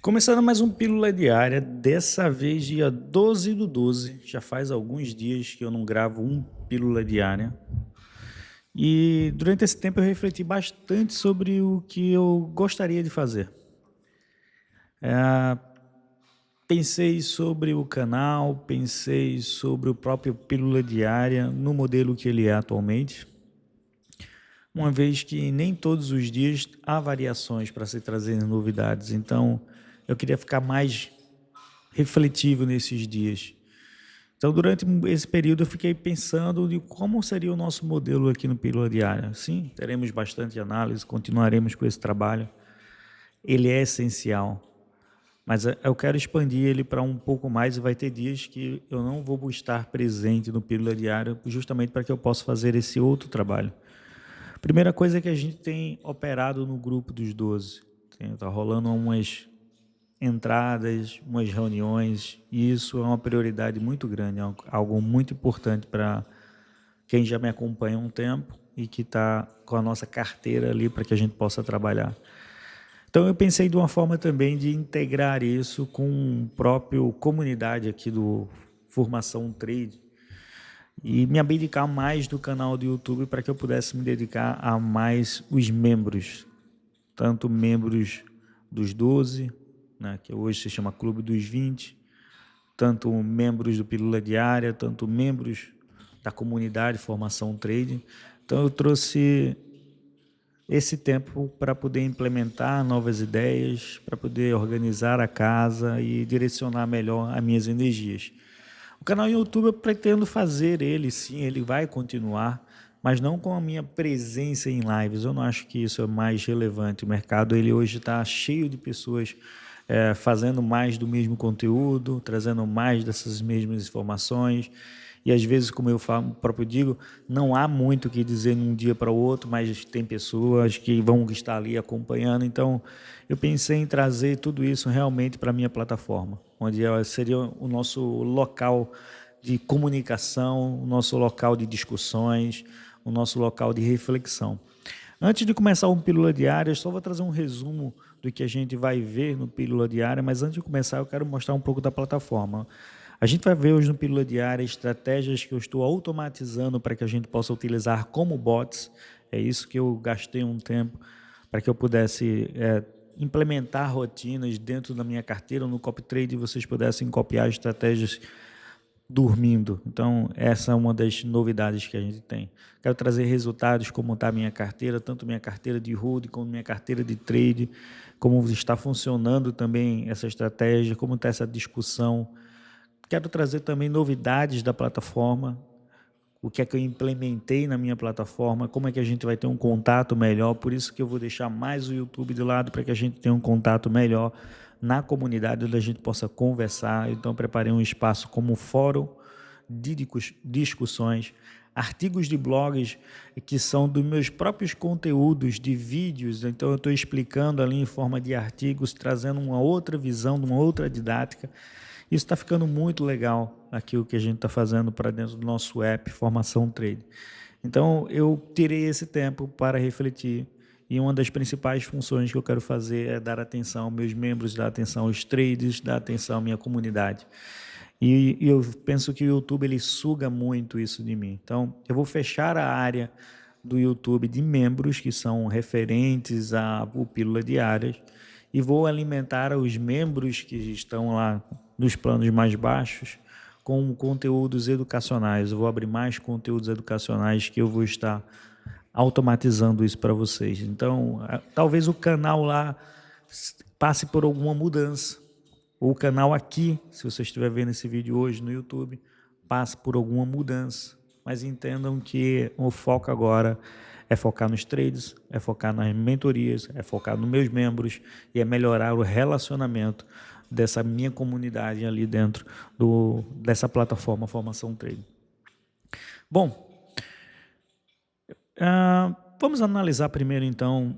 Começando mais um Pílula Diária, dessa vez dia 12/12. Já faz alguns dias que eu não gravo um Pílula Diária. E durante esse tempo eu refleti bastante sobre o que eu gostaria de fazer. Pensei sobre o canal, pensei sobre o próprio Pílula Diária no modelo que ele é atualmente, uma vez que nem todos os dias há variações para se trazer novidades. Então eu queria ficar mais refletivo nesses dias. Então, durante esse período, eu fiquei pensando de como seria o nosso modelo aqui no Pílula Diária. Sim, teremos bastante análise, continuaremos com esse trabalho. Ele é essencial, mas eu quero expandir ele para um pouco mais e vai ter dias que eu não vou estar presente no Pílula Diária justamente para que eu possa fazer esse outro trabalho. Primeira coisa é que a gente tem operado no grupo dos 12. Está rolando umas entradas, umas reuniões, e isso é uma prioridade muito grande, é algo muito importante para quem já me acompanha há um tempo e que está com a nossa carteira ali para que a gente possa trabalhar. Então eu pensei de uma forma também de integrar isso com a própria comunidade aqui do Formação Trade e me abdicar mais do canal do YouTube para que eu pudesse me dedicar a mais os membros, tanto membros dos 12, né, que hoje se chama Clube dos 20, tanto membros do Pílula Diária, tanto membros da comunidade Formação Trading. Então eu trouxe esse tempo para poder implementar novas ideias, para poder organizar a casa e direcionar melhor as minhas energias. O canal YouTube eu pretendo fazer ele, sim, ele vai continuar, mas não com a minha presença em lives. Eu não acho que isso é mais relevante. O mercado ele hoje está cheio de pessoas fazendo mais do mesmo conteúdo, trazendo mais dessas mesmas informações. E às vezes, como eu falo, próprio digo, não há muito o que dizer num dia para o outro, mas tem pessoas que vão estar ali acompanhando. Então, eu pensei em trazer tudo isso realmente para a minha plataforma, onde seria o nosso local de comunicação, o nosso local de discussões, o nosso local de reflexão. Antes de começar um Pílula Diária, eu só vou trazer um resumo do que a gente vai ver no Pílula Diária, mas antes de começar eu quero mostrar um pouco da plataforma. A gente vai ver hoje no Pílula Diária estratégias que eu estou automatizando para que a gente possa utilizar como bots. É isso que eu gastei um tempo para que eu pudesse implementar rotinas dentro da minha carteira no CopyTrade e vocês pudessem copiar estratégias dormindo. Então, essa é uma das novidades que a gente tem. Quero trazer resultados, como está a minha carteira, tanto minha carteira de hold, como minha carteira de trade, como está funcionando também essa estratégia, como está essa discussão. Quero trazer também novidades da plataforma, o que é que eu implementei na minha plataforma, como é que a gente vai ter um contato melhor, por isso que eu vou deixar mais o YouTube de lado, para que a gente tenha um contato melhor na comunidade, onde a gente possa conversar. Então, preparei um espaço como fórum de discussões, artigos de blogs que são dos meus próprios conteúdos de vídeos. Então, eu estou explicando ali em forma de artigos, trazendo uma outra visão, uma outra didática. Isso está ficando muito legal aqui o que a gente está fazendo para dentro do nosso app Formação Trade. Então, eu tirei esse tempo para refletir e uma das principais funções que eu quero fazer é dar atenção aos meus membros, dar atenção aos traders, dar atenção à minha comunidade. E eu penso que o YouTube ele suga muito isso de mim. Então, eu vou fechar a área do YouTube de membros que são referentes ao Pílula Diárias e vou alimentar os membros que estão lá nos planos mais baixos com conteúdos educacionais. Eu vou abrir mais conteúdos educacionais que eu vou estar automatizando isso para vocês. Então, talvez o canal lá passe por alguma mudança. Ou o canal aqui, se você estiver vendo esse vídeo hoje no YouTube, passe por alguma mudança. Mas entendam que o foco agora é focar nos trades, é focar nas mentorias, é focar nos meus membros e é melhorar o relacionamento dessa minha comunidade ali dentro dessa plataforma Formação Trade. Bom, vamos analisar primeiro então,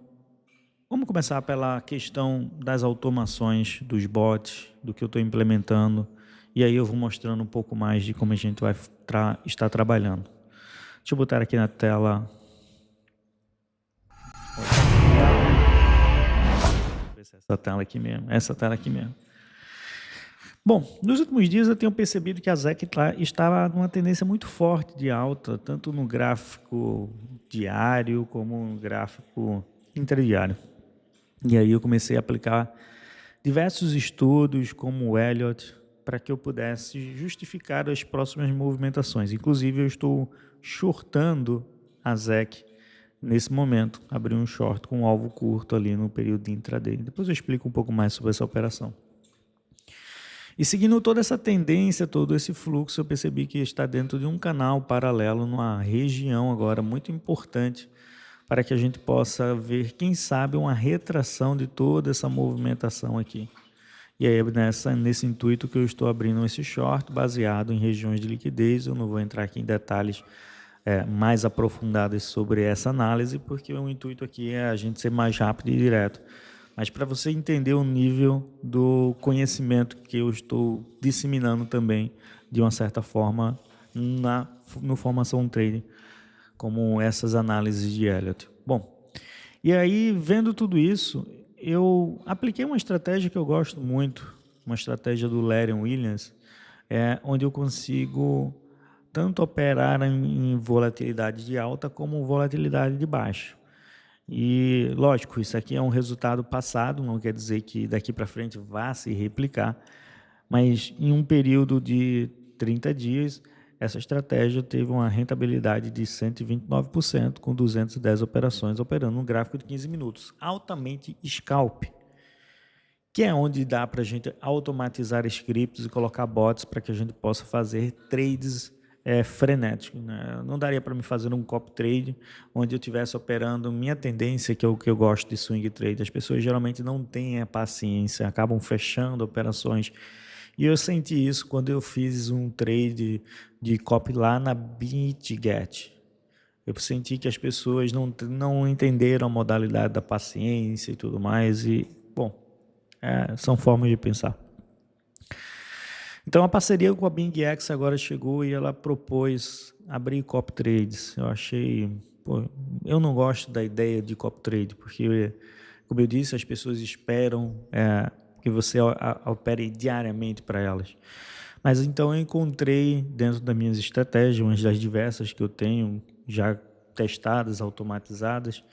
vamos começar pela questão das automações, dos bots, do que eu estou implementando, e aí eu vou mostrando um pouco mais de como a gente vai estar trabalhando. Deixa eu botar aqui na tela. Ver se é Essa tela aqui mesmo, essa tela aqui mesmo. Bom, nos últimos dias eu tenho percebido que a ZEC estava numa tendência muito forte de alta, tanto no gráfico diário como no gráfico interdiário. E aí eu comecei a aplicar diversos estudos, como o Elliott, para que eu pudesse justificar as próximas movimentações. Inclusive, eu estou shortando a ZEC nesse momento. Abri um short com um alvo curto ali no período de intraday. Depois eu explico um pouco mais sobre essa operação. E seguindo toda essa tendência, todo esse fluxo, eu percebi que está dentro de um canal paralelo, numa região agora muito importante, para que a gente possa ver, quem sabe, uma retração de toda essa movimentação aqui. E aí, nesse intuito que eu estou abrindo esse short, baseado em regiões de liquidez. Eu não vou entrar aqui em detalhes mais aprofundados sobre essa análise, porque o intuito aqui é a gente ser mais rápido e direto. Mas para você entender o nível do conhecimento que eu estou disseminando também, de uma certa forma, no Formação Trading, como essas análises de Elliott. Bom, e aí, vendo tudo isso, eu apliquei uma estratégia que eu gosto muito, uma estratégia do Larry Williams, onde eu consigo tanto operar em volatilidade de alta como volatilidade de baixa. E, lógico, isso aqui é um resultado passado, não quer dizer que daqui para frente vá se replicar, mas em um período de 30 dias, essa estratégia teve uma rentabilidade de 129%, com 210 operações operando um gráfico de 15 minutos, altamente scalp, que é onde dá para a gente automatizar scripts e colocar bots para que a gente possa fazer trades frenéticos. Né? Não daria para me fazer um copy trade onde eu estivesse operando minha tendência, que é o que eu gosto de swing trade. As pessoas geralmente não têm a paciência, acabam fechando operações. E eu senti isso quando eu fiz um trade de copy lá na BitGet. Eu senti que as pessoas não entenderam a modalidade da paciência e tudo mais. E, bom, são formas de pensar. Então, a parceria com a BingX agora chegou e ela propôs abrir copy trades. Eu achei... eu não gosto da ideia de copy trade, porque, como eu disse, as pessoas esperam que você opere diariamente para elas. Mas então eu encontrei, dentro das minhas estratégias, umas das diversas que eu tenho já testadas, automatizadas,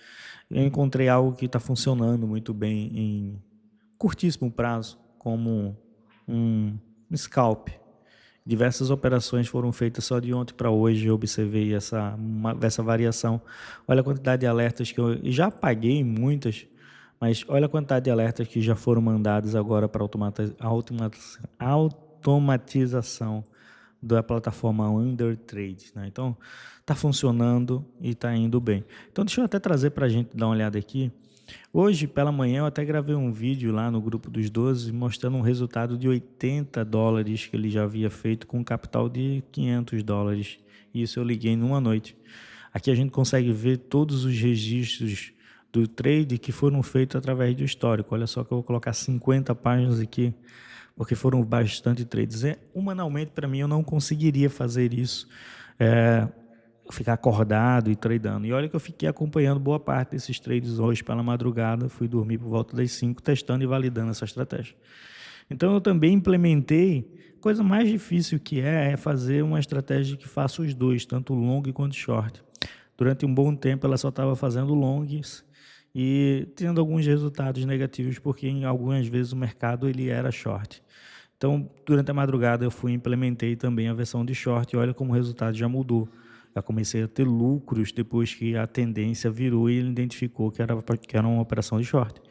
eu encontrei algo que está funcionando muito bem em curtíssimo prazo, como um scalp. Diversas operações foram feitas só de ontem para hoje. Eu observei essa variação. Olha a quantidade de alertas que eu já apaguei, muitas, mas olha a quantidade de alertas que já foram mandados agora para automatização da plataforma Undertrade. Né? Então, está funcionando e está indo bem. Então, deixa eu até trazer para a gente dar uma olhada aqui. Hoje, pela manhã, eu até gravei um vídeo lá no grupo dos 12 mostrando um resultado de $80 que ele já havia feito com um capital de $500. Isso eu liguei numa noite. Aqui a gente consegue ver todos os registros do trade que foram feitos através do histórico. Olha só que eu vou colocar 50 páginas aqui, porque foram bastante trades. Humanamente, para mim, eu não conseguiria fazer isso. Ficar acordado e tradando. E olha que eu fiquei acompanhando boa parte desses trades hoje pela madrugada, fui dormir por volta das 5, testando e validando essa estratégia. Então eu também implementei, coisa mais difícil que é fazer uma estratégia que faça os dois, tanto long quanto short. Durante um bom tempo ela só estava fazendo longs e tendo alguns resultados negativos, porque em algumas vezes o mercado ele era short. Então, durante a madrugada eu fui e implementei também a versão de short e olha como o resultado já mudou. Já comecei a ter lucros depois que a tendência virou e ele identificou que era uma operação de short.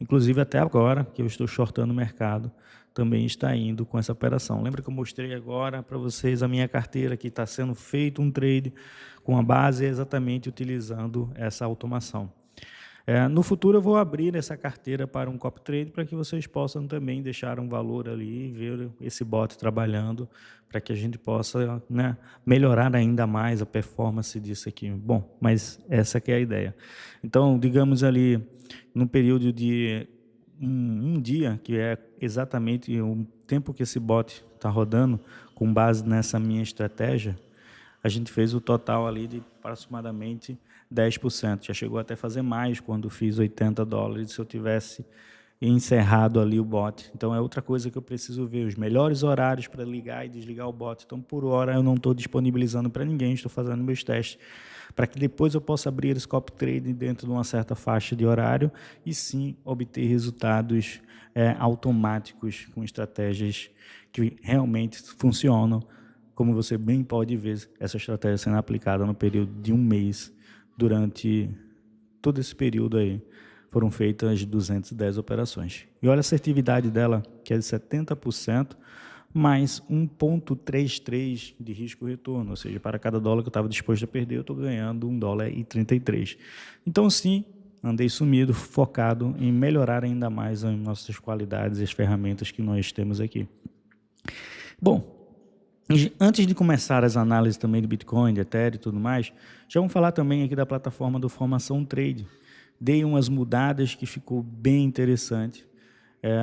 Inclusive, até agora, que eu estou shortando o mercado, também está indo com essa operação. Lembra que eu mostrei agora para vocês a minha carteira, que está sendo feito um trade com a base exatamente utilizando essa automação. No futuro eu vou abrir essa carteira para um copy trade para que vocês possam também deixar um valor ali e ver esse bot trabalhando para que a gente possa, né, melhorar ainda mais a performance disso aqui. Bom, mas essa que é a ideia. Então, digamos ali, no período de um dia, que é exatamente o tempo que esse bot está rodando, com base nessa minha estratégia, a gente fez o total ali de aproximadamente 10%. Já chegou até a fazer mais quando fiz $80. Se eu tivesse encerrado ali o bot. Então é outra coisa que eu preciso ver, os melhores horários para ligar e desligar o bot. Então por hora eu não estou disponibilizando para ninguém, estou fazendo meus testes para que depois eu possa abrir esse copy trading dentro de uma certa faixa de horário e sim obter resultados automáticos com estratégias que realmente funcionam. Como você bem pode ver, essa estratégia sendo aplicada no período de um mês, durante todo esse período aí, foram feitas 210 operações. E olha a assertividade dela, que é de 70%, mais 1,33 de risco-retorno, ou seja, para cada dólar que eu estava disposto a perder, eu estou ganhando $1,33. Então, sim, andei sumido, focado em melhorar ainda mais as nossas qualidades e as ferramentas que nós temos aqui. Bom, antes de começar as análises também do Bitcoin, de Ethereum e tudo mais, já vamos falar também aqui da plataforma do Formação Trade. Dei umas mudadas que ficou bem interessante.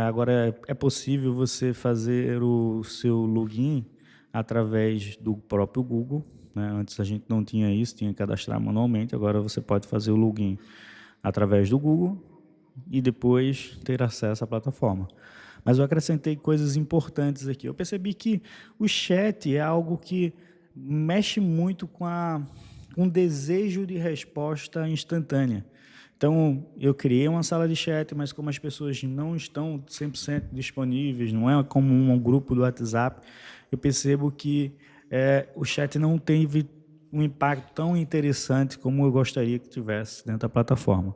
Agora é possível você fazer o seu login através do próprio Google, né? Antes a gente não tinha isso, tinha que cadastrar manualmente. Agora você pode fazer o login através do Google e depois ter acesso à plataforma. Mas eu acrescentei coisas importantes aqui. Eu percebi que o chat é algo que mexe muito com o desejo de resposta instantânea. Então, eu criei uma sala de chat, mas como as pessoas não estão 100% disponíveis, não é como um grupo do WhatsApp, eu percebo que o chat não teve um impacto tão interessante como eu gostaria que tivesse dentro da plataforma.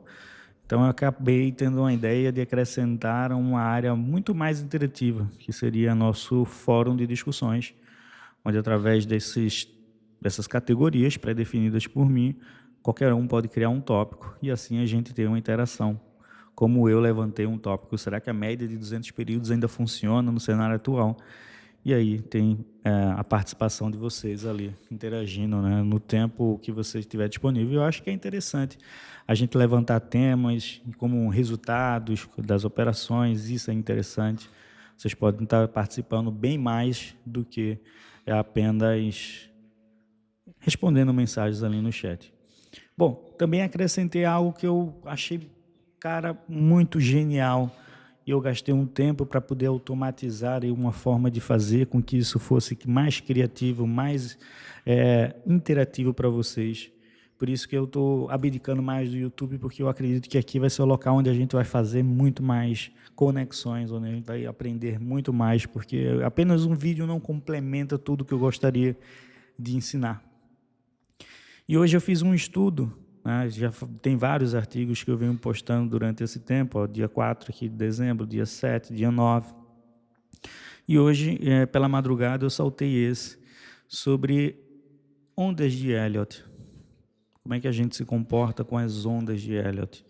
Então, eu acabei tendo uma ideia de acrescentar uma área muito mais interativa, que seria nosso fórum de discussões, onde através dessas categorias pré-definidas por mim, qualquer um pode criar um tópico e assim a gente tem uma interação. Como eu levantei um tópico, será que a média de 200 períodos ainda funciona no cenário atual? E aí tem a participação de vocês ali, interagindo, né, no tempo que você estiver disponível. Eu acho que é interessante a gente levantar temas como resultados das operações, isso é interessante. Vocês podem estar participando bem mais do que apenas respondendo mensagens ali no chat. Bom, também acrescentei algo que eu achei, cara, muito genial. E eu gastei um tempo para poder automatizar uma forma de fazer com que isso fosse mais criativo, mais interativo para vocês. Por isso que eu estou abdicando mais do YouTube, porque eu acredito que aqui vai ser o local onde a gente vai fazer muito mais conexões, onde a gente vai aprender muito mais, porque apenas um vídeo não complementa tudo que eu gostaria de ensinar. E hoje eu fiz um estudo, né? Já tem vários artigos que eu venho postando durante esse tempo, ó, dia 4 aqui de dezembro, dia 7, dia 9. E hoje, pela madrugada, eu saltei esse sobre ondas de Elliott. Como é que a gente se comporta com as ondas de Elliott.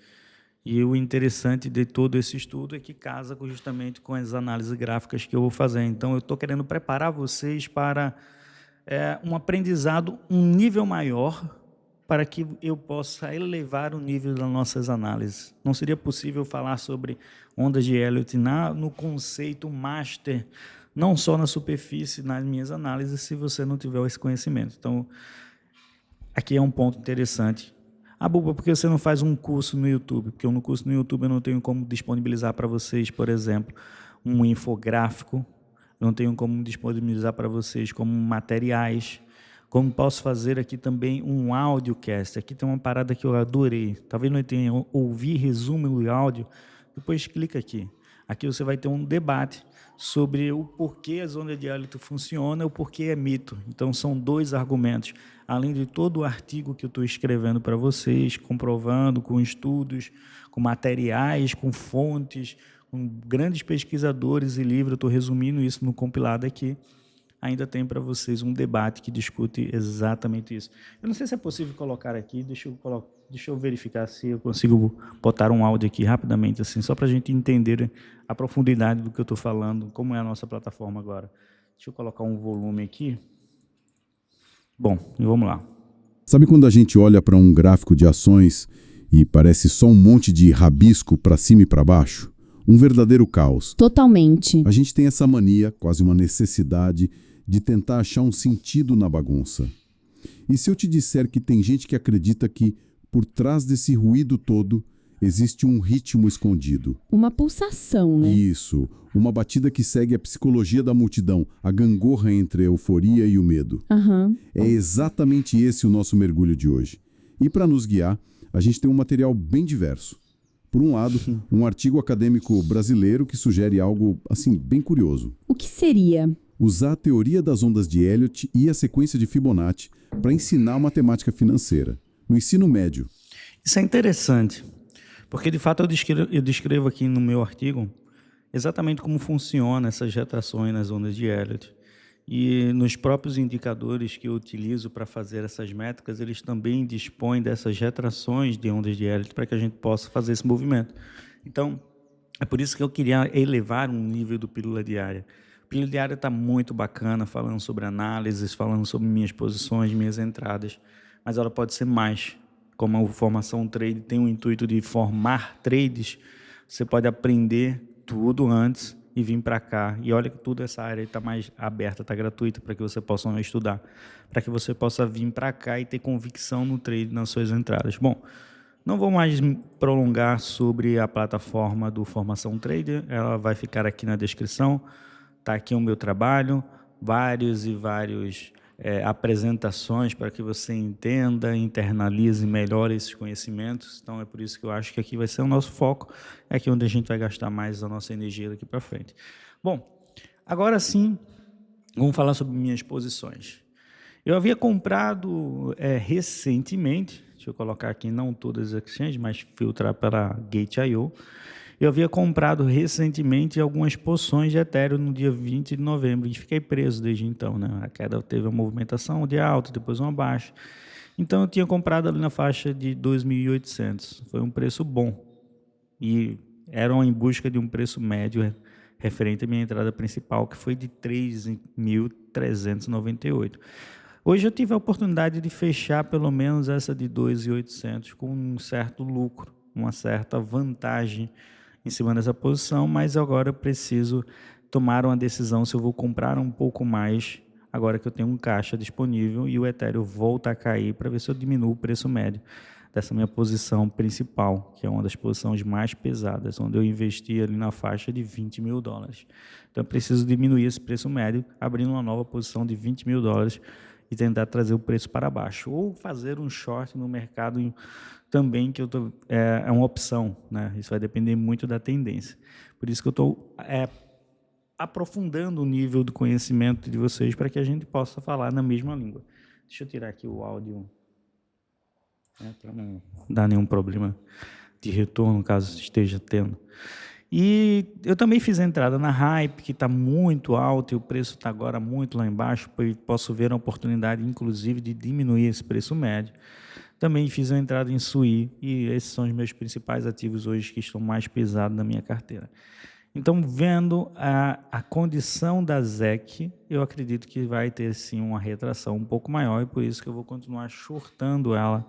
E o interessante de todo esse estudo é que casa justamente com as análises gráficas que eu vou fazer. Então, eu estou querendo preparar vocês para um aprendizado, um nível maior, para que eu possa elevar o nível das nossas análises. Não seria possível falar sobre ondas de Elliott no conceito master, não só na superfície, nas minhas análises, se você não tiver esse conhecimento. Então, aqui é um ponto interessante. Buba, por que você não faz um curso no YouTube? Porque no curso no YouTube eu não tenho como disponibilizar para vocês, por exemplo, um infográfico, eu não tenho como disponibilizar para vocês como materiais, como posso fazer aqui também um audiocast. Aqui tem uma parada que eu adorei. Talvez não tenha ouvir resumo do áudio. Depois clica aqui. Aqui você vai ter um debate sobre o porquê as ondas de Elliott funcionam e o porquê é mito. Então são dois argumentos. Além de todo o artigo que eu estou escrevendo para vocês, comprovando com estudos, com materiais, com fontes, com grandes pesquisadores e livros, eu estou resumindo isso no compilado aqui. Ainda tem para vocês um debate que discute exatamente isso. Eu não sei se é possível colocar aqui, deixa eu verificar se eu consigo botar um áudio aqui rapidamente, assim, só para a gente entender a profundidade do que eu estou falando, como é a nossa plataforma agora. Deixa eu colocar um volume aqui. Bom, e vamos lá. Sabe quando a gente olha para um gráfico de ações e parece só um monte de rabisco para cima e para baixo? Um verdadeiro caos. Totalmente. A gente tem essa mania, quase uma necessidade, de tentar achar um sentido na bagunça. E se eu te disser que tem gente que acredita que, por trás desse ruído todo, existe um ritmo escondido. Uma pulsação, né? Isso, uma batida que segue a psicologia da multidão, a gangorra entre a euforia e o medo. Aham. É exatamente esse o nosso mergulho de hoje. E para nos guiar, a gente tem um material bem diverso. Por um lado, um artigo acadêmico brasileiro que sugere algo, assim, bem curioso. O que seria? Usar a teoria das ondas de Elliott e a sequência de Fibonacci para ensinar matemática financeira, no ensino médio. Isso é interessante, porque de fato eu descrevo aqui no meu artigo exatamente como funcionam essas retrações nas ondas de Elliott. E nos próprios indicadores que eu utilizo para fazer essas métricas, eles também dispõem dessas retrações de ondas de Elliott para que a gente possa fazer esse movimento. Então, é por isso que eu queria elevar um nível do Pílula Diária. O Pílula Diária está muito bacana, falando sobre análises, falando sobre minhas posições, minhas entradas, mas ela pode ser mais. Como a formação trade tem o intuito de formar trades, você pode aprender tudo antes e vir para cá. E olha que tudo essa área está mais aberta, está gratuita para que você possa estudar, para que você possa vir para cá e ter convicção no trade, nas suas entradas. Bom, não vou mais me prolongar sobre a plataforma do Formação Trader, ela vai ficar aqui na descrição. Está aqui o meu trabalho, vários apresentações para que você entenda, internalize melhor esses conhecimentos. Então é por isso que eu acho que aqui vai ser o nosso foco, é aqui onde a gente vai gastar mais a nossa energia daqui para frente. Bom, agora sim, vamos falar sobre minhas posições. Eu havia comprado recentemente, deixa eu colocar aqui não todas as exchanges, mas filtrar para Gate.io. Eu havia comprado recentemente algumas posições de Ethereum no dia 20 de novembro e fiquei preso desde então, né? A queda teve uma movimentação de alta, depois uma baixa. Então eu tinha comprado ali na faixa de 2.800. Foi um preço bom e eram em busca de um preço médio referente à minha entrada principal, que foi de 3.398. Hoje eu tive a oportunidade de fechar pelo menos essa de 2.800 com um certo lucro, uma certa vantagem em cima dessa posição, mas agora eu preciso tomar uma decisão se eu vou comprar um pouco mais, agora que eu tenho um caixa disponível e o Ethereum volta a cair, para ver se eu diminuo o preço médio dessa minha posição principal, que é uma das posições mais pesadas, onde eu investi ali na faixa de $20.000. Então eu preciso diminuir esse preço médio, abrindo uma nova posição de $20.000 e tentar trazer o preço para baixo, ou fazer um short no mercado também, que é uma opção, né? Isso vai depender muito da tendência. Por isso que eu estou aprofundando o nível do conhecimento de vocês para que a gente possa falar na mesma língua. Deixa eu tirar aqui o áudio, né, para não dar nenhum problema de retorno, caso esteja tendo. E eu também fiz a entrada na Hype, que está muito alta e o preço está agora muito lá embaixo, posso ver a oportunidade, inclusive, de diminuir esse preço médio. Também fiz a entrada em Sui e esses são os meus principais ativos hoje que estão mais pesados na minha carteira. Então, vendo a condição da ZEC, eu acredito que vai ter sim uma retração um pouco maior e por isso que eu vou continuar shortando ela.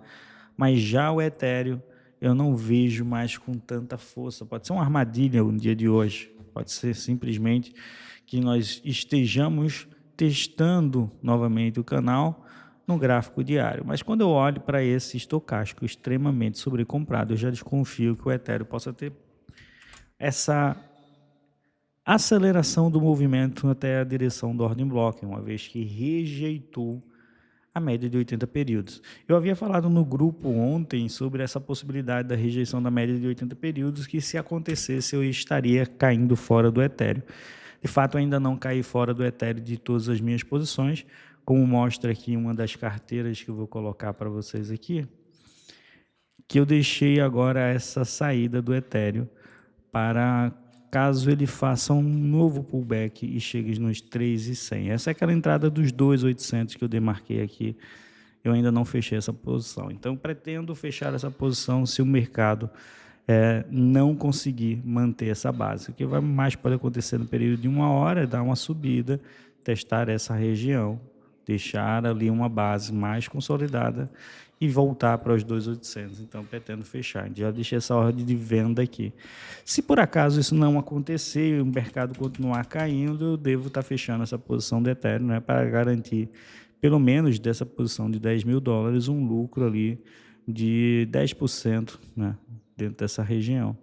Mas já o Ethereum eu não vejo mais com tanta força. Pode ser uma armadilha no dia de hoje, pode ser simplesmente que nós estejamos testando novamente o canal no gráfico diário, mas quando eu olho para esse estocástico extremamente sobrecomprado, eu já desconfio que o Ethereum possa ter essa aceleração do movimento até a direção do ordem block, uma vez que rejeitou a média de 80 períodos. Eu havia falado no grupo ontem sobre essa possibilidade da rejeição da média de 80 períodos, que se acontecesse eu estaria caindo fora do Ethereum. De fato, ainda não caí fora do Ethereum de todas as minhas posições, como mostra aqui uma das carteiras que eu vou colocar para vocês aqui, que eu deixei agora essa saída do Ethereum para caso ele faça um novo pullback e chegue nos 3.100. Essa é aquela entrada dos 2.800 que eu demarquei aqui. Eu ainda não fechei essa posição. Então, pretendo fechar essa posição se o mercado não conseguir manter essa base. O que mais pode acontecer no período de 1 hora é dar uma subida, testar essa região, deixar ali uma base mais consolidada e voltar para os 2.800. Então, pretendo fechar. Já deixei essa ordem de venda aqui. Se por acaso isso não acontecer e o mercado continuar caindo, eu devo estar fechando essa posição do Ethereum, né, para garantir, pelo menos dessa posição de $10.000, um lucro ali de 10%, né, dentro dessa região.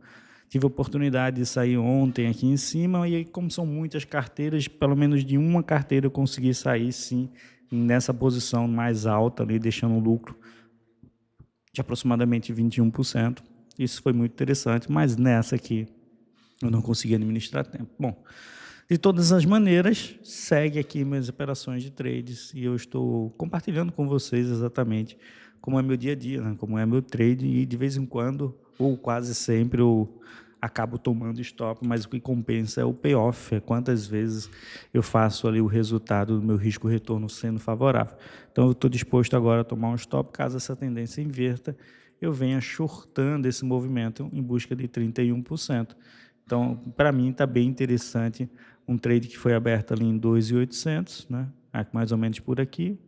Tive a oportunidade de sair ontem aqui em cima e, como são muitas carteiras, pelo menos de uma carteira eu consegui sair, sim, nessa posição mais alta ali, deixando um lucro de aproximadamente 21%. Isso foi muito interessante, mas nessa aqui eu não consegui administrar tempo. Bom, de todas as maneiras, segue aqui minhas operações de trades e eu estou compartilhando com vocês exatamente como é meu dia a dia, né? Como é meu trade, e de vez em quando, ou quase sempre, eu acabo tomando stop, mas o que compensa é o payoff, é quantas vezes eu faço ali o resultado do meu risco-retorno sendo favorável. Então eu estou disposto agora a tomar um stop, caso essa tendência inverta, eu venha shortando esse movimento em busca de 31%. Então, para mim, está bem interessante um trade que foi aberto ali em 2.800, né? Mais ou menos por aqui.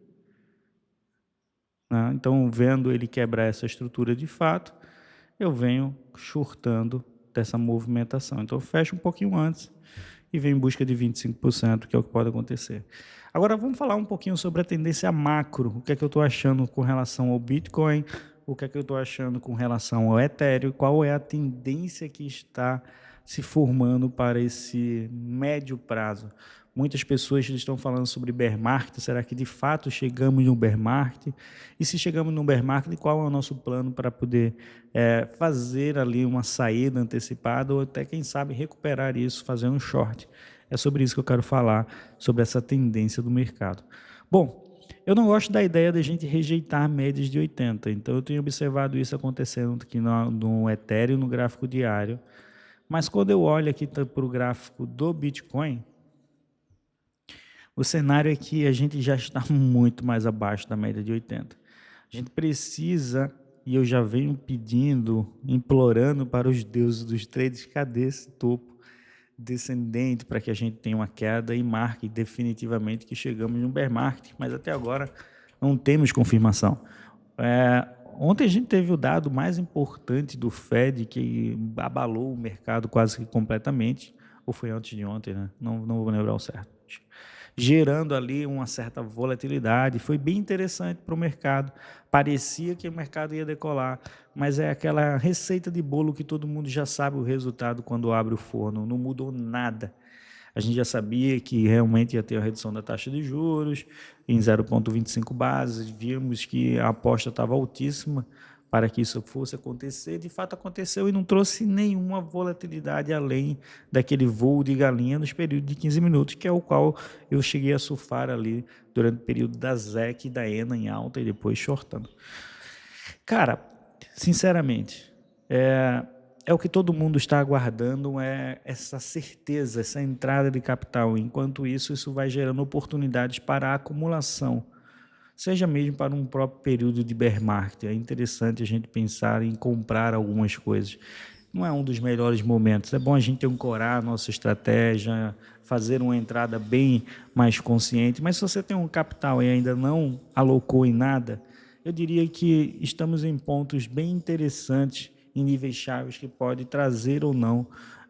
Né? Então, vendo ele quebrar essa estrutura de fato, eu venho shortando dessa movimentação. Então, eu fecho um pouquinho antes e venho em busca de 25%, que é o que pode acontecer. Agora, vamos falar um pouquinho sobre a tendência macro. O que é que eu estou achando com relação ao Bitcoin? O que é que eu estou achando com relação ao Ethereum? Qual é a tendência que está se formando para esse médio prazo? Muitas pessoas estão falando sobre bear market. Será que de fato chegamos no bear market? E se chegamos no bear market, qual é o nosso plano para poder fazer ali uma saída antecipada ou até, quem sabe, recuperar isso fazendo um short? É sobre isso que eu quero falar, sobre essa tendência do mercado. Bom, eu não gosto da ideia de a gente rejeitar médias de 80, então eu tenho observado isso acontecendo aqui no Ethereum, no gráfico diário, mas quando eu olho aqui para o gráfico do Bitcoin, o cenário é que a gente já está muito mais abaixo da média de 80. A gente precisa, e eu já venho pedindo, implorando para os deuses dos trades, cadê esse topo descendente para que a gente tenha uma queda e marque definitivamente que chegamos no bear market, mas até agora não temos confirmação. Ontem a gente teve o dado mais importante do Fed, que abalou o mercado quase que completamente, ou foi antes de ontem, né? Não vou lembrar o certo. Gerando ali uma certa volatilidade, foi bem interessante para o mercado, parecia que o mercado ia decolar, mas é aquela receita de bolo que todo mundo já sabe o resultado quando abre o forno, não mudou nada. A gente já sabia que realmente ia ter a redução da taxa de juros em 0,25 bases, vimos que a aposta estava altíssima para que isso fosse acontecer, de fato aconteceu e não trouxe nenhuma volatilidade além daquele voo de galinha nos períodos de 15 minutos, que é o qual eu cheguei a surfar ali durante o período da ZEC e da ENA em alta e depois shortando. Cara, sinceramente, é o que todo mundo está aguardando, é essa certeza, essa entrada de capital. Enquanto isso vai gerando oportunidades para a acumulação, seja mesmo para um próprio período de bear market. É interessante a gente pensar em comprar algumas coisas. Não é um dos melhores momentos. É bom a gente ancorar a nossa estratégia, fazer uma entrada bem mais consciente. Mas se você tem um capital e ainda não alocou em nada, eu diria que estamos em pontos bem interessantes, em níveis chaves que pode trazer ou não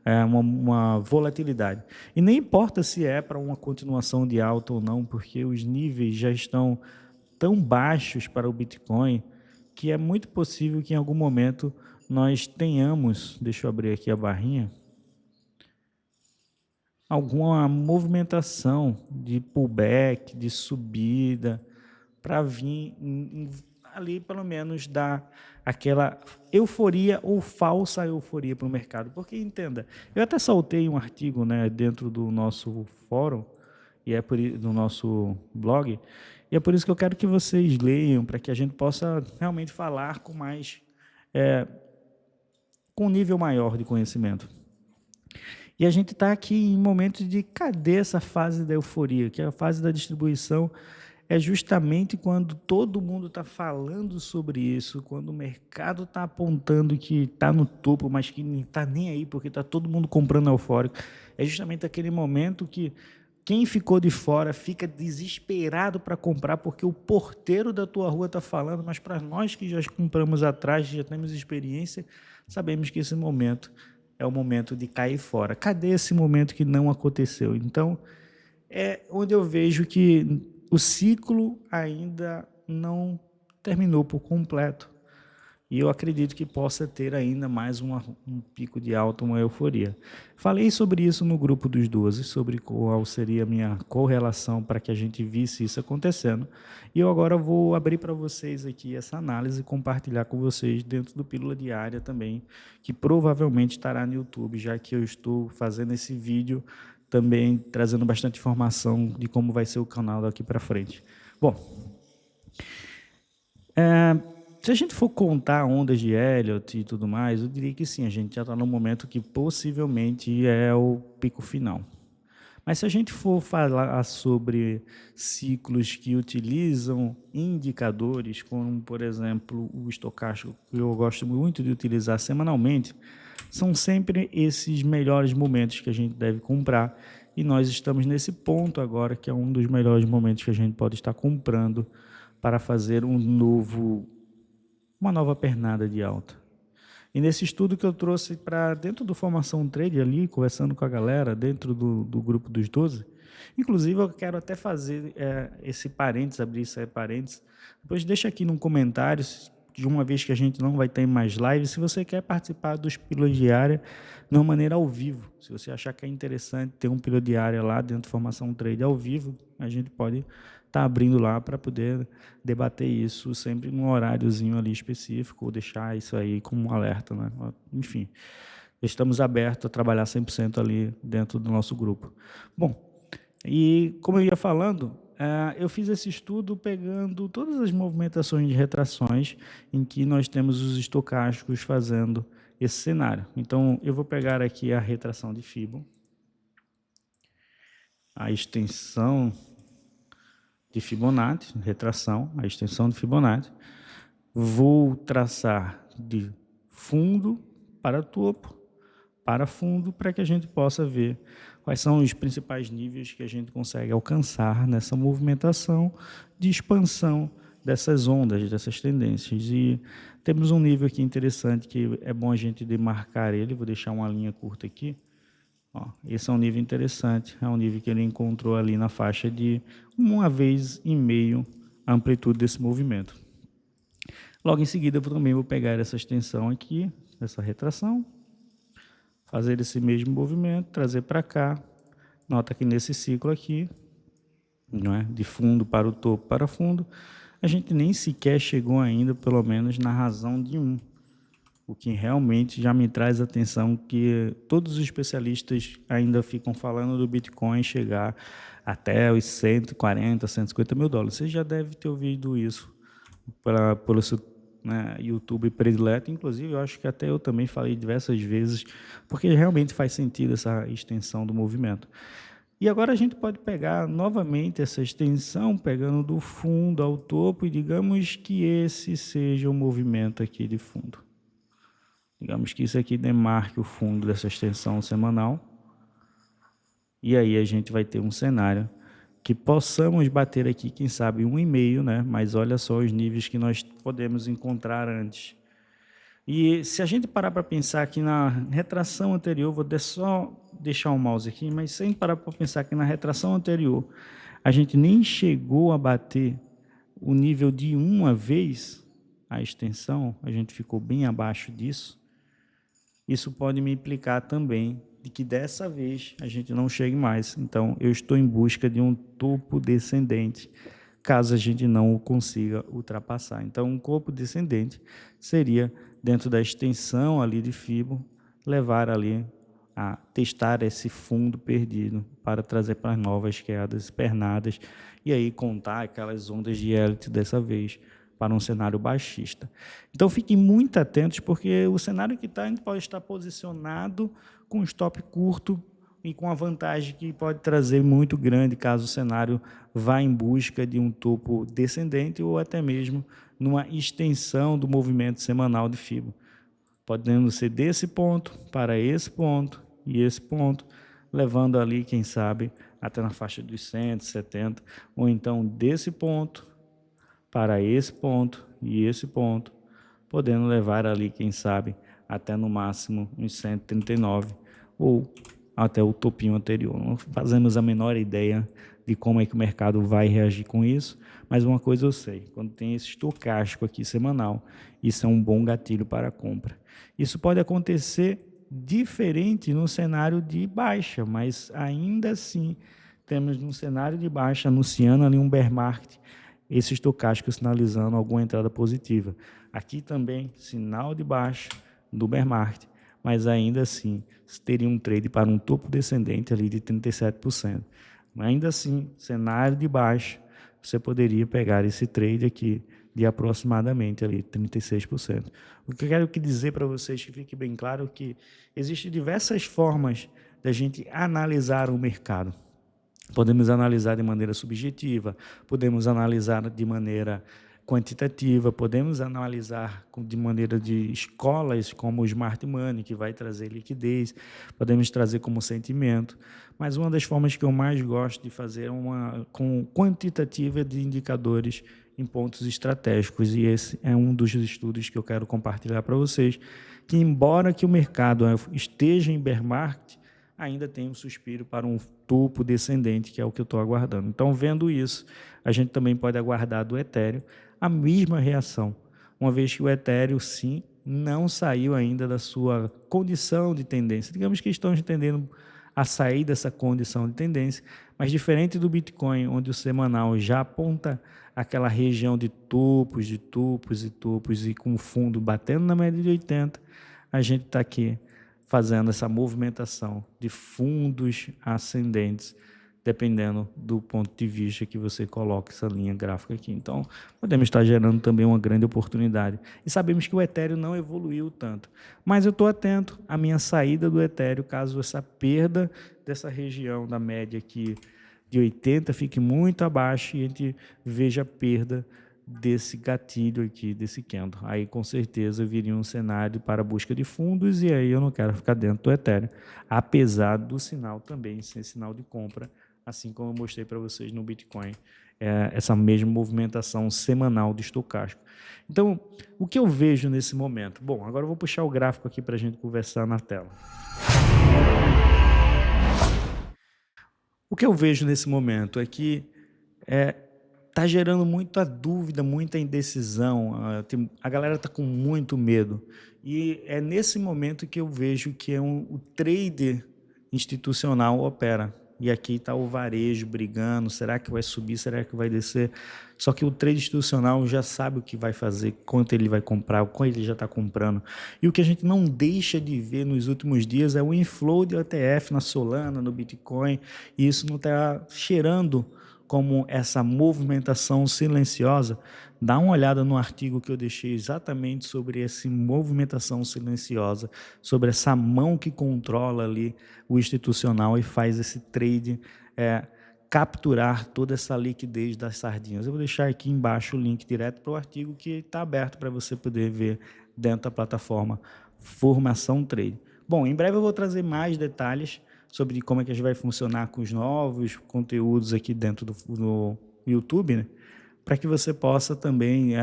uma volatilidade. E nem importa se é para uma continuação de alta ou não, porque os níveis já estão tão baixos para o Bitcoin que é muito possível que em algum momento nós tenhamos, deixa eu abrir aqui a barrinha, alguma movimentação de pullback, de subida, para vir ali pelo menos dar aquela euforia ou falsa euforia para o mercado. Porque, entenda, eu até soltei um artigo, né, dentro do nosso fórum, e do nosso blog, e é por isso que eu quero que vocês leiam, para que a gente possa realmente falar com mais, com um nível maior de conhecimento. E a gente está aqui em momentos de cadê essa fase da euforia, que é a fase da distribuição, é justamente quando todo mundo está falando sobre isso, quando o mercado está apontando que está no topo, mas que não está nem aí, porque está todo mundo comprando eufórico. É justamente aquele momento que quem ficou de fora fica desesperado para comprar, porque o porteiro da tua rua está falando, mas para nós que já compramos atrás, já temos experiência, sabemos que esse momento é o momento de cair fora. Cadê esse momento que não aconteceu? Então, é onde eu vejo que o ciclo ainda não terminou por completo. e eu acredito que possa ter ainda mais um pico de alta, uma euforia. Falei sobre isso no grupo dos 12, sobre qual seria a minha correlação para que a gente visse isso acontecendo, e eu agora vou abrir para vocês aqui essa análise e compartilhar com vocês dentro do Pílula Diária também, que provavelmente estará no YouTube, já que eu estou fazendo esse vídeo também trazendo bastante informação de como vai ser o canal daqui para frente. Bom, se a gente for contar ondas de Elliott e tudo mais, eu diria que sim, a gente já está num momento que possivelmente é o pico final. Mas se a gente for falar sobre ciclos que utilizam indicadores, como, por exemplo, o estocástico, que eu gosto muito de utilizar semanalmente, são sempre esses melhores momentos que a gente deve comprar. E nós estamos nesse ponto agora, que é um dos melhores momentos que a gente pode estar comprando para fazer uma nova pernada de alta. E nesse estudo que eu trouxe para dentro do Formação Trade ali, conversando com a galera, dentro do grupo dos 12, inclusive eu quero até fazer esse parênteses, abrir esse parênteses, depois deixa aqui no comentário, de uma vez que a gente não vai ter mais live, se você quer participar dos Pílulas Diárias de uma maneira ao vivo, se você achar que é interessante ter um Pílula Diária lá dentro do Formação Trade ao vivo, a gente pode estar abrindo lá para poder debater isso sempre num horáriozinho ali específico, ou deixar isso aí como um alerta, né? Enfim, estamos abertos a trabalhar 100% ali dentro do nosso grupo. Bom, e como eu ia falando, eu fiz esse estudo pegando todas as movimentações de retrações em que nós temos os estocásticos fazendo esse cenário. Então, eu vou pegar aqui a retração de Fibonacci, a extensão de Fibonacci, retração, a extensão de Fibonacci. Vou traçar de fundo para topo, para fundo, para que a gente possa ver quais são os principais níveis que a gente consegue alcançar nessa movimentação de expansão dessas ondas, dessas tendências. E temos um nível aqui interessante que é bom a gente demarcar ele, vou deixar uma linha curta aqui. Ó, esse é um nível interessante, é um nível que ele encontrou ali na faixa de 1,5 a amplitude desse movimento. Logo em seguida, eu também vou pegar essa extensão aqui, essa retração, fazer esse mesmo movimento, trazer para cá. Nota que nesse ciclo aqui, não é? De fundo para o topo para fundo, a gente nem sequer chegou ainda, pelo menos, na razão de 1. O que realmente já me traz atenção que todos os especialistas ainda ficam falando do Bitcoin chegar até os 140, 150 mil dólares. Você já deve ter ouvido isso pelo seu YouTube predileto. Inclusive, eu acho que até eu também falei diversas vezes, porque realmente faz sentido essa extensão do movimento. E agora a gente pode pegar novamente essa extensão, pegando do fundo ao topo, e digamos que esse seja o movimento aqui de fundo. Digamos que isso aqui demarque o fundo dessa extensão semanal. E aí a gente vai ter um cenário que possamos bater aqui, quem sabe, 1,5, né? Mas olha só os níveis que nós podemos encontrar antes. E se a gente parar para pensar que na retração anterior, vou só deixar o mouse aqui, mas sem parar para pensar que na retração anterior, a gente nem chegou a bater o nível de uma vez a extensão, a gente ficou bem abaixo disso. Isso pode me implicar também de que dessa vez a gente não chegue mais. Então, eu estou em busca de um topo descendente, caso a gente não o consiga ultrapassar. Então, um corpo descendente seria, dentro da extensão ali de Fibonacci, levar ali a testar esse fundo perdido para trazer para novas quedas, pernadas, e aí contar aquelas ondas de Elliott dessa vez, para um cenário baixista. Então, fiquem muito atentos, porque o cenário que está, a gente pode estar posicionado com um stop curto e com a vantagem que pode trazer muito grande, caso o cenário vá em busca de um topo descendente ou até mesmo numa extensão do movimento semanal de Fibonacci. Podendo ser desse ponto para esse ponto e esse ponto, levando ali, quem sabe, até na faixa dos 170, ou então desse ponto para esse ponto e esse ponto, podendo levar ali, quem sabe, até no máximo uns 139, ou até o topinho anterior. Não fazemos a menor ideia de como é que o mercado vai reagir com isso, mas uma coisa eu sei, quando tem esse estocástico aqui semanal, isso é um bom gatilho para a compra. Isso pode acontecer diferente no cenário de baixa, mas ainda assim temos no cenário de baixa anunciando ali um bear market, esse estocástico sinalizando alguma entrada positiva. Aqui também sinal de baixa do bear market, mas ainda assim teria um trade para um topo descendente ali de 37%. Mas ainda assim, cenário de baixa, você poderia pegar esse trade aqui de aproximadamente ali 36%. O que eu quero dizer para vocês, que fique bem claro, que existem diversas formas da gente analisar o mercado. Podemos analisar de maneira subjetiva, podemos analisar de maneira quantitativa, podemos analisar de maneira de escolas como o Smart Money, que vai trazer liquidez, podemos trazer como sentimento, mas uma das formas que eu mais gosto de fazer é uma com quantitativa de indicadores em pontos estratégicos, e esse é um dos estudos que eu quero compartilhar para vocês, que embora que o mercado esteja em bear market, ainda tem um suspiro para um topo descendente, que é o que eu estou aguardando. Então, vendo isso, a gente também pode aguardar do Ethereum a mesma reação, uma vez que o Ethereum, sim, não saiu ainda da sua condição de tendência. Digamos que estão entendendo a sair dessa condição de tendência, mas diferente do Bitcoin, onde o semanal já aponta aquela região de topos, de topos e topos, e com o fundo batendo na média de 80, a gente está aqui fazendo essa movimentação de fundos ascendentes, dependendo do ponto de vista que você coloca essa linha gráfica aqui. Então, podemos estar gerando também uma grande oportunidade. E sabemos que o Ethereum não evoluiu tanto. Mas eu estou atento à minha saída do Ethereum, caso essa perda dessa região da média aqui de 80 fique muito abaixo e a gente veja a perda desse gatilho aqui, desse candle. Aí, com certeza, viria um cenário para a busca de fundos, e aí eu não quero ficar dentro do Ethereum, apesar do sinal também ser sinal de compra, assim como eu mostrei para vocês no Bitcoin, essa mesma movimentação semanal de estocástico. Então, o que eu vejo nesse momento? Bom, agora eu vou puxar o gráfico aqui para a gente conversar na tela. O que eu vejo nesse momento é que está gerando muita dúvida, muita indecisão, a galera está com muito medo. E é nesse momento que eu vejo que o trader institucional opera. E aqui está o varejo brigando, será que vai subir, será que vai descer? Só que o trade institucional já sabe o que vai fazer, quanto ele vai comprar, quanto ele já está comprando. E o que a gente não deixa de ver nos últimos dias é o inflow de ETF na Solana, no Bitcoin, e isso não está cheirando como essa movimentação silenciosa. Dá uma olhada no artigo que eu deixei exatamente sobre essa movimentação silenciosa, sobre essa mão que controla ali o institucional e faz esse trade capturar toda essa liquidez das sardinhas. Eu vou deixar aqui embaixo o link direto para o artigo que está aberto para você poder ver dentro da plataforma Formação Trade. Bom, em breve eu vou trazer mais detalhes sobre como é que a gente vai funcionar com os novos conteúdos aqui dentro do YouTube, né? Para que você possa também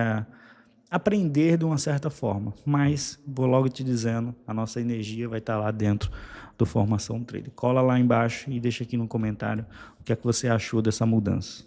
aprender de uma certa forma. Mas, vou logo te dizendo, a nossa energia vai estar lá dentro do Formação Trade. Cola lá embaixo e deixa aqui no comentário o que é que você achou dessa mudança.